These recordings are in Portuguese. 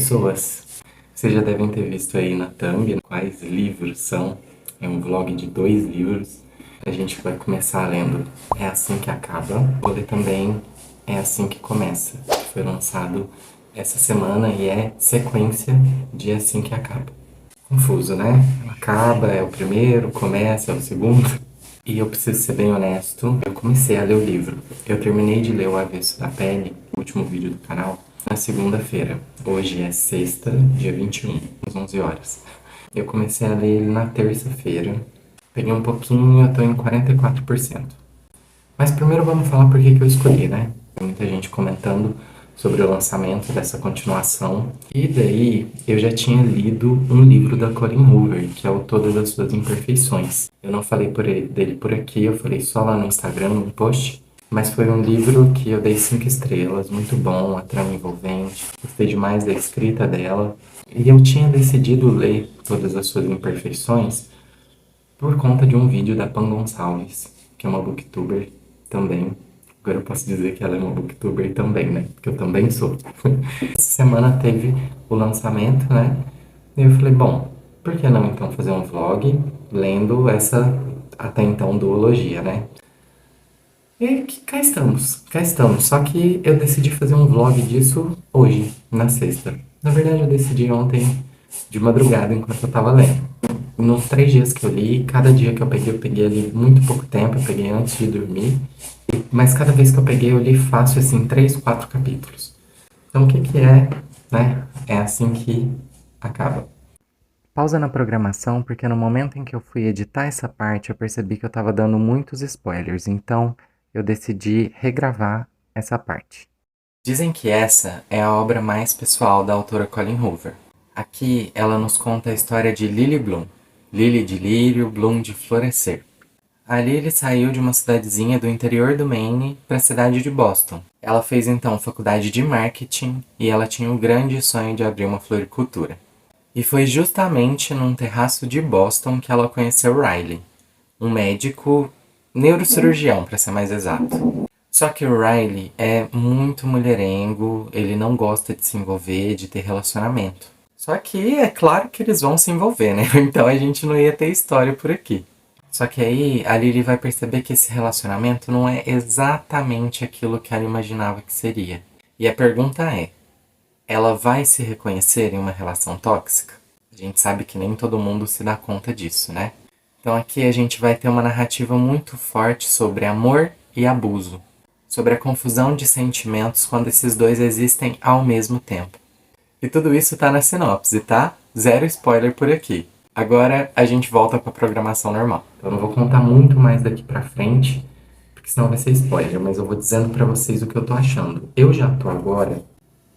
pessoas, vocês já devem ter visto aí na thumb quais livros são. É um vlog de 2 livros. A gente vai começar lendo É Assim Que Acaba. Vou ler também É Assim Que Começa, que foi lançado essa semana e é sequência de É Assim Que Acaba. Confuso, né? Acaba é o primeiro, começa é o segundo. E eu preciso ser bem honesto, eu comecei a ler o livro. Eu terminei de ler O Avesso da Pele, o último vídeo do canal, na segunda-feira. Hoje é sexta, dia 21, às 11 horas. Eu comecei a ler ele na terça-feira. Peguei um pouquinho, eu tô em 44%. Mas primeiro vamos falar por que eu escolhi, né? Tem muita gente comentando sobre o lançamento dessa continuação. E daí eu já tinha lido um livro da Colleen Hoover, que é o Todas as Suas Imperfeições. Eu não falei dele por aqui, eu falei só lá no Instagram, no post. Mas foi um livro que eu dei 5 estrelas, muito bom, a trama envolvente. Gostei demais da escrita dela. E eu tinha decidido ler Todas as Suas Imperfeições por conta de um vídeo da Pan Gonçalves, que é uma booktuber também. Agora eu posso dizer que ela é uma booktuber também, né? Porque eu também sou. Essa semana teve o lançamento, né? E eu falei, bom, por que não então fazer um vlog lendo essa até então duologia, né? E cá estamos, cá estamos. Só que eu decidi fazer um vlog disso hoje, na sexta. Na verdade, eu decidi ontem de madrugada enquanto eu tava lendo. Nos 3 dias que eu li, cada dia que eu peguei ali muito pouco tempo, eu peguei antes de dormir. Mas cada vez que eu peguei, eu li fácil, assim, 3, 4 capítulos. Então, o que que é, né? É assim que acaba. Pausa na programação, porque no momento em que eu fui editar essa parte, eu percebi que eu estava dando muitos spoilers, então eu decidi regravar essa parte. Dizem que essa é a obra mais pessoal da autora Colleen Hoover. Aqui ela nos conta a história de Lily Bloom. Lily de lírio, Bloom de florescer. A Lily saiu de uma cidadezinha do interior do Maine para a cidade de Boston. Ela fez então faculdade de marketing e ela tinha o grande sonho de abrir uma floricultura. E foi justamente num terraço de Boston que ela conheceu Riley, um médico neurocirurgião, para ser mais exato. Só que o Riley é muito mulherengo, ele não gosta de se envolver, de ter relacionamento. Só que é claro que eles vão se envolver, né? Então a gente não ia ter história por aqui. Só que aí a Lily vai perceber que esse relacionamento não é exatamente aquilo que ela imaginava que seria. E a pergunta é: ela vai se reconhecer em uma relação tóxica? A gente sabe que nem todo mundo se dá conta disso, né? Então aqui a gente vai ter uma narrativa muito forte sobre amor e abuso, sobre a confusão de sentimentos quando esses dois existem ao mesmo tempo. E tudo isso tá na sinopse, tá? Zero spoiler por aqui. Agora a gente volta pra programação normal. Eu não vou contar muito mais daqui pra frente, porque senão vai ser spoiler, mas eu vou dizendo pra vocês o que eu tô achando. Eu já tô agora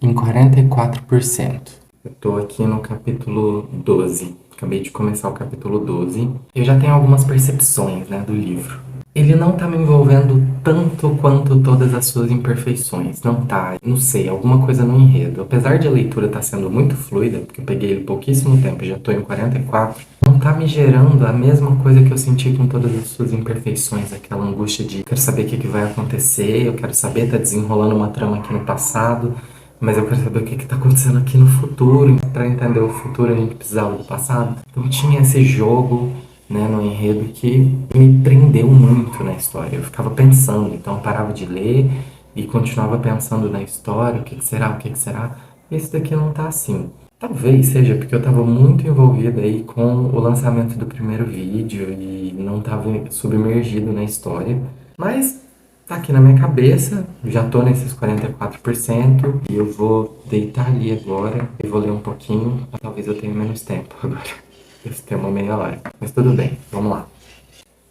em 44%. Eu tô aqui no capítulo 12. Acabei de começar o capítulo 12. Eu já tenho algumas percepções, né, do livro. Ele não tá me envolvendo tanto quanto Todas as Suas Imperfeições. Não tá, não sei, alguma coisa no enredo. Apesar de a leitura estar sendo muito fluida, porque eu peguei ele pouquíssimo tempo e já tô em 44, não tá me gerando a mesma coisa que eu senti com Todas as Suas Imperfeições. Aquela angústia de quero saber o que vai acontecer, eu quero saber, tá desenrolando uma trama aqui no passado, mas eu quero saber o que está acontecendo aqui no futuro. Para entender o futuro, a gente precisava do passado. Então tinha esse jogo, né, no enredo que me prendeu muito na história. Eu ficava pensando, então eu parava de ler e continuava pensando na história, o que será, o que será. Esse daqui não tá assim. Talvez seja porque eu estava muito envolvido aí com o lançamento do primeiro vídeo e não estava submergido na história. Mas tá aqui na minha cabeça, já tô nesses 44% e eu vou deitar ali agora e vou ler um pouquinho. Talvez eu tenha menos tempo agora. Esse tem uma meia hora. Mas tudo bem, vamos lá.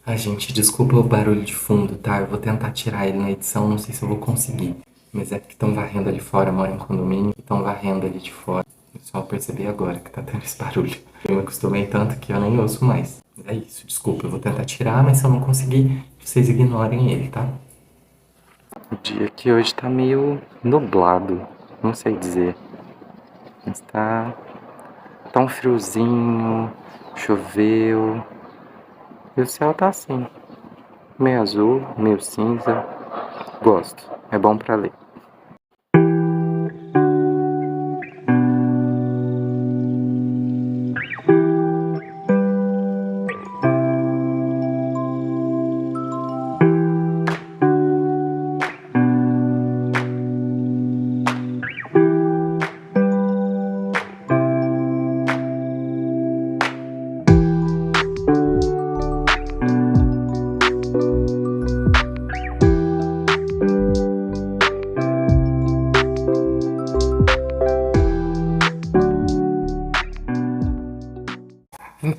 Ai, gente, desculpa o barulho de fundo, tá? Eu vou tentar tirar ele na edição, não sei se eu vou conseguir. Mas é porque estão varrendo ali fora, eu moro em condomínio, e estão varrendo ali de fora. Eu só percebi agora que tá tendo esse barulho. Eu me acostumei tanto que eu nem ouço mais. É isso, desculpa, eu vou tentar tirar, mas se eu não conseguir, vocês ignorem ele, tá? O dia aqui hoje tá meio nublado, não sei dizer. Mas tá um friozinho, choveu. E o céu tá assim, meio azul, meio cinza. Gosto, é bom pra ler.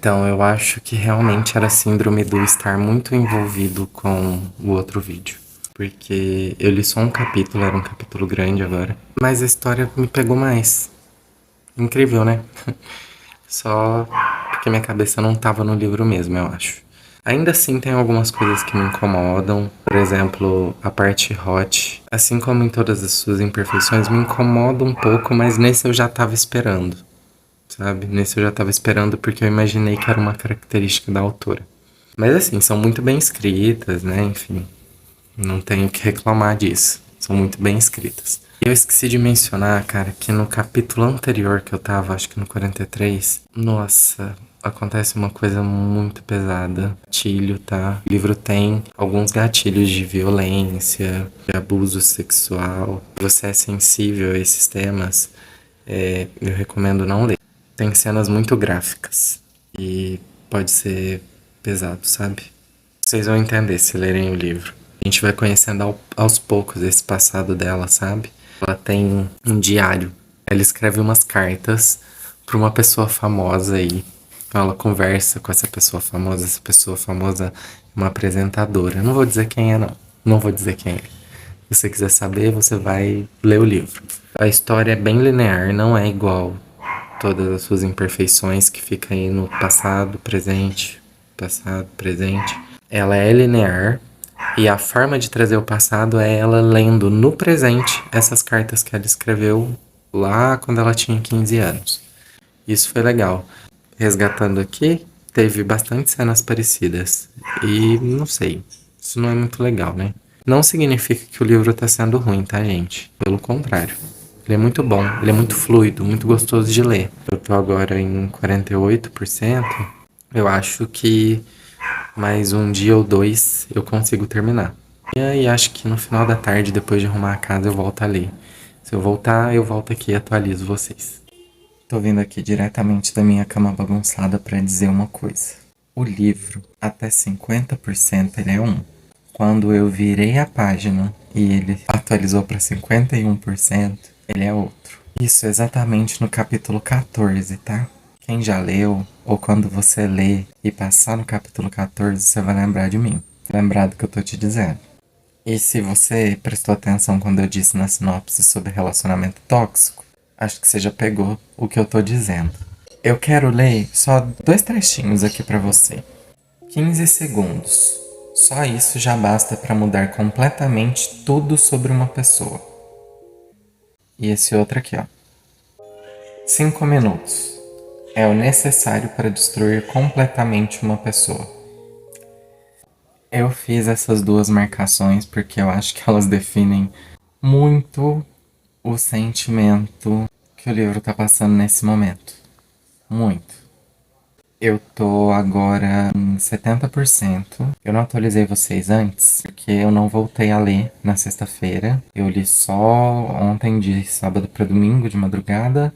Então, eu acho que realmente era síndrome do estar muito envolvido com o outro vídeo. Porque eu li só um capítulo, era um capítulo grande agora. Mas a história me pegou mais. Incrível, né? Só porque minha cabeça não tava no livro mesmo, eu acho. Ainda assim, tem algumas coisas que me incomodam. Por exemplo, a parte hot. Assim como em todas as suas imperfeições, me incomoda um pouco, mas nesse eu já tava esperando. Sabe? Nesse eu já tava esperando porque eu imaginei que era uma característica da autora. Mas assim, são muito bem escritas, né? Enfim, não tenho o que reclamar disso. São muito bem escritas. Eu esqueci de mencionar, cara, que no capítulo anterior que eu tava, acho que no 43, nossa, acontece uma coisa muito pesada. Gatilho, tá? O livro tem alguns gatilhos de violência, de abuso sexual. Se você é sensível a esses temas, eu recomendo não ler. Tem cenas muito gráficas e pode ser pesado, sabe? Vocês vão entender se lerem o livro. A gente vai conhecendo aos poucos esse passado dela, sabe? Ela tem um diário. Ela escreve umas cartas pra uma pessoa famosa aí. Então ela conversa com essa pessoa famosa. Essa pessoa famosa é uma apresentadora. Eu não vou dizer quem é, não. Não vou dizer quem é. Se você quiser saber, você vai ler o livro. A história é bem linear, não é igual todas as suas imperfeições que fica aí no passado, presente. Ela é linear e a forma de trazer o passado é ela lendo no presente essas cartas que ela escreveu lá quando ela tinha 15 anos. Isso foi legal. Resgatando aqui, teve bastante cenas parecidas. E não sei, isso não é muito legal, né? Não significa que o livro tá sendo ruim, tá, gente? Pelo contrário. Ele é muito bom, ele é muito fluido, muito gostoso de ler. Eu tô agora em 48%. Eu acho que mais um dia ou dois eu consigo terminar. E aí acho que no final da tarde, depois de arrumar a casa, eu volto a ler. Se eu voltar, eu volto aqui e atualizo vocês. Tô vindo aqui diretamente da minha cama bagunçada pra dizer uma coisa. O livro, até 50%, ele é um. Quando eu virei a página e ele atualizou pra 51%, ele é outro. Isso exatamente no capítulo 14, tá? Quem já leu, ou quando você lê e passar no capítulo 14, você vai lembrar de mim. Lembrar do que eu tô te dizendo. E se você prestou atenção quando eu disse na sinopse sobre relacionamento tóxico, acho que você já pegou o que eu tô dizendo. Eu quero ler só 2 trechinhos aqui pra você. 15 segundos. Só isso já basta pra mudar completamente tudo sobre uma pessoa. E esse outro aqui, ó. 5 minutos. É o necessário para destruir completamente uma pessoa. Eu fiz essas duas marcações porque eu acho que elas definem muito o sentimento que o livro tá passando nesse momento. Muito. Eu tô agora em 70%. Eu não atualizei vocês antes, porque eu não voltei a ler na sexta-feira. Eu li só ontem, de sábado para domingo, de madrugada,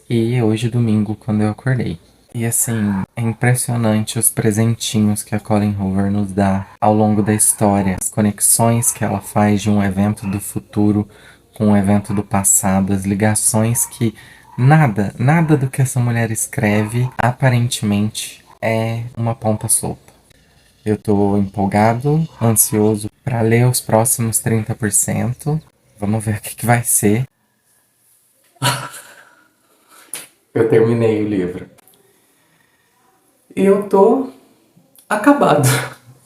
e hoje, domingo, quando eu acordei. E assim, é impressionante os presentinhos que a Colleen Hoover nos dá ao longo da história. As conexões que ela faz de um evento do futuro com um evento do passado. As ligações que nada do que essa mulher escreve aparentemente é uma ponta solta. Eu tô empolgado, ansioso para ler os próximos 30%. Vamos ver o que vai ser. Eu terminei o livro. E eu tô acabado.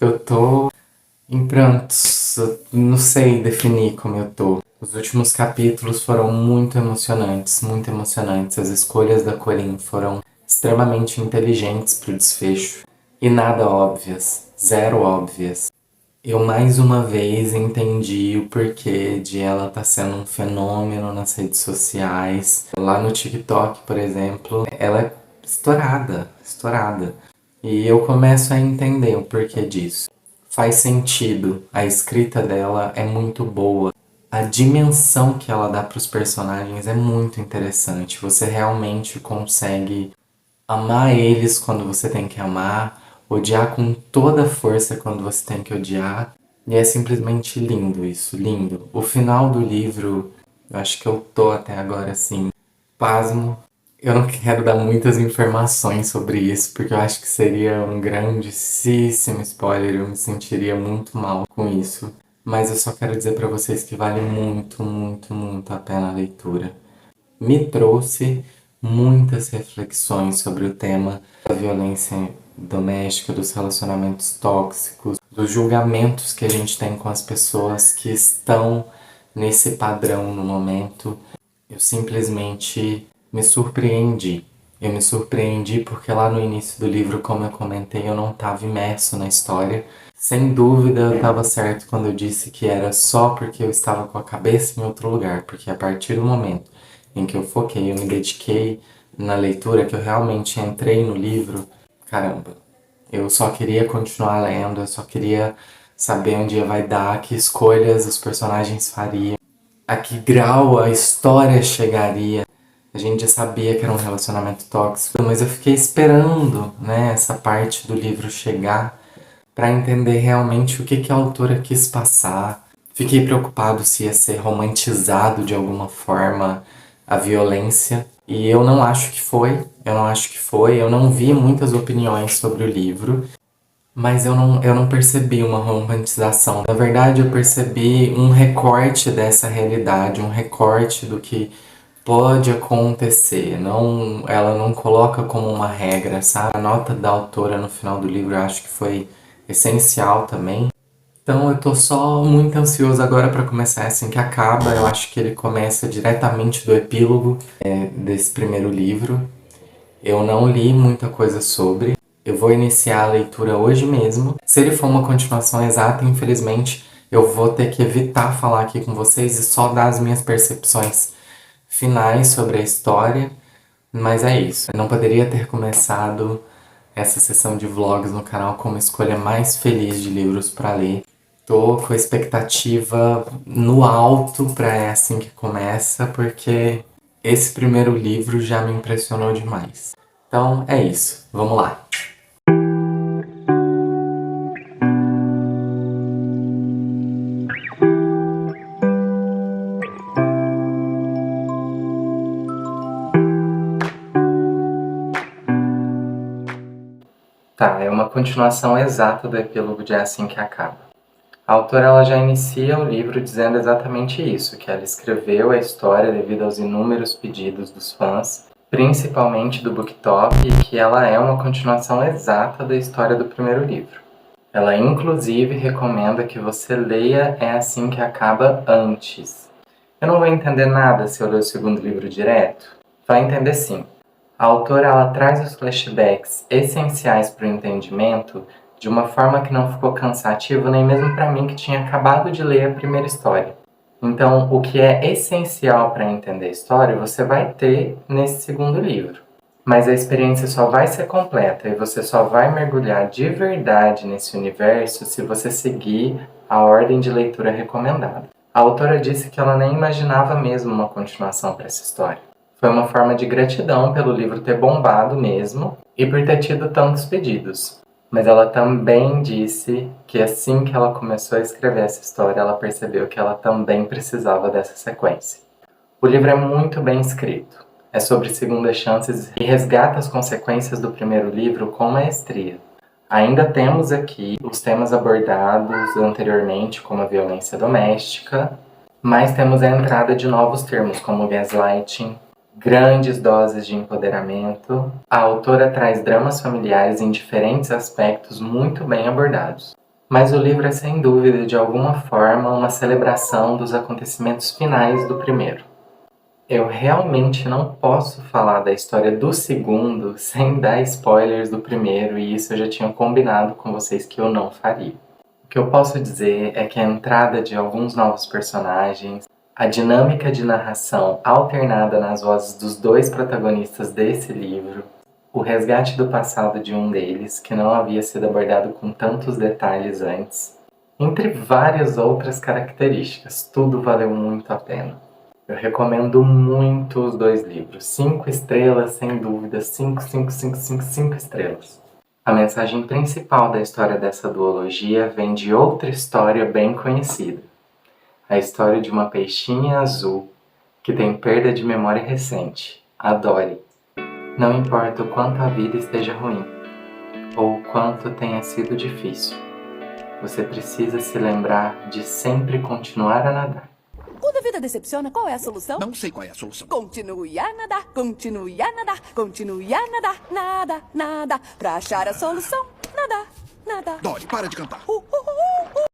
Eu tô em prantos. Eu não sei definir como eu tô. Os últimos capítulos foram muito emocionantes, muito emocionantes. As escolhas da Colleen foram extremamente inteligentes pro desfecho. E nada óbvias, zero óbvias. Eu mais uma vez entendi o porquê de ela estar sendo um fenômeno nas redes sociais. Lá no TikTok, por exemplo, ela é estourada, estourada. E eu começo a entender o porquê disso. Faz sentido, a escrita dela é muito boa. A dimensão que ela dá para os personagens é muito interessante. Você realmente consegue amar eles quando você tem que amar, odiar com toda a força quando você tem que odiar. E é simplesmente lindo isso, lindo. O final do livro, eu acho que eu tô até agora assim, pasmo. Eu não quero dar muitas informações sobre isso, porque eu acho que seria um grandíssimo spoiler, eu me sentiria muito mal com isso. Mas eu só quero dizer pra vocês que vale muito, muito, muito a pena a leitura. Me trouxe muitas reflexões sobre o tema da violência doméstica, dos relacionamentos tóxicos, dos julgamentos que a gente tem com as pessoas que estão nesse padrão no momento. Eu simplesmente me surpreendi. Eu me surpreendi porque lá no início do livro, como eu comentei, eu não estava imerso na história. Sem dúvida, eu estava certo quando eu disse que era só porque eu estava com a cabeça em outro lugar, porque a partir do momento em que eu foquei, eu me dediquei na leitura, que eu realmente entrei no livro, caramba, eu só queria continuar lendo, eu só queria saber onde vai dar, que escolhas os personagens fariam, a que grau a história chegaria. A gente já sabia que era um relacionamento tóxico, mas eu fiquei esperando, né, essa parte do livro chegar para entender realmente o que que a autora quis passar. Fiquei preocupado se ia ser romantizado de alguma forma a violência, e eu não acho que foi. Eu não acho que foi. Eu não vi muitas opiniões sobre o livro, mas eu não percebi uma romantização. Na verdade, eu percebi um recorte dessa realidade, um recorte do que pode acontecer. Não, ela não coloca como uma regra, sabe? A nota da autora no final do livro eu acho que foi essencial também. Então eu tô só muito ansioso agora para começar assim que acaba. Eu acho que ele começa diretamente do epílogo desse primeiro livro. Eu não li muita coisa sobre. Eu vou iniciar a leitura hoje mesmo. Se ele for uma continuação exata, infelizmente, eu vou ter que evitar falar aqui com vocês e só dar as minhas percepções finais sobre a história. Mas é isso. Eu não poderia ter começado essa sessão de vlogs no canal como a escolha mais feliz de livros para ler. Tô com a expectativa no alto pra é assim que começa, porque esse primeiro livro já me impressionou demais. Então é isso, vamos lá. Tá, é uma continuação exata do epílogo de É Assim que Acaba. A autora ela já inicia o livro dizendo exatamente isso, que ela escreveu a história devido aos inúmeros pedidos dos fãs, principalmente do BookTok, e que ela é uma continuação exata da história do primeiro livro. Ela inclusive recomenda que você leia É Assim que Acaba antes. Eu não vou entender nada se eu ler o segundo livro direto? Vai entender sim. A autora ela traz os flashbacks essenciais para o entendimento de uma forma que não ficou cansativo nem mesmo para mim que tinha acabado de ler a primeira história. Então, o que é essencial para entender a história você vai ter nesse segundo livro. Mas a experiência só vai ser completa e você só vai mergulhar de verdade nesse universo se você seguir a ordem de leitura recomendada. A autora disse que ela nem imaginava mesmo uma continuação para essa história. Foi uma forma de gratidão pelo livro ter bombado mesmo e por ter tido tantos pedidos. Mas ela também disse que assim que ela começou a escrever essa história, ela percebeu que ela também precisava dessa sequência. O livro é muito bem escrito. É sobre segundas chances e resgata as consequências do primeiro livro com maestria. Ainda temos aqui os temas abordados anteriormente, como a violência doméstica, mas temos a entrada de novos termos, como gaslighting, grandes doses de empoderamento. A autora traz dramas familiares em diferentes aspectos muito bem abordados. Mas o livro é sem dúvida, de alguma forma, uma celebração dos acontecimentos finais do primeiro. Eu realmente não posso falar da história do segundo sem dar spoilers do primeiro, e isso eu já tinha combinado com vocês que eu não faria. O que eu posso dizer é que a entrada de alguns novos personagens, a dinâmica de narração alternada nas vozes dos dois protagonistas desse livro, o resgate do passado de um deles, que não havia sido abordado com tantos detalhes antes, entre várias outras características, tudo valeu muito a pena. Eu recomendo muito os dois livros. 5 estrelas, sem dúvida. 5, 5, 5, 5, 5 estrelas. A mensagem principal da história dessa duologia vem de outra história bem conhecida. A história de uma peixinha azul que tem perda de memória recente, a Dory. Não importa o quanto a vida esteja ruim, ou o quanto tenha sido difícil, você precisa se lembrar de sempre continuar a nadar. Quando a vida decepciona, qual é a solução? Não sei qual é a solução. Continue a nadar, continue a nadar, continue a nadar, nada, nada. Pra achar a solução, nadar, nadar. Dory, para de cantar.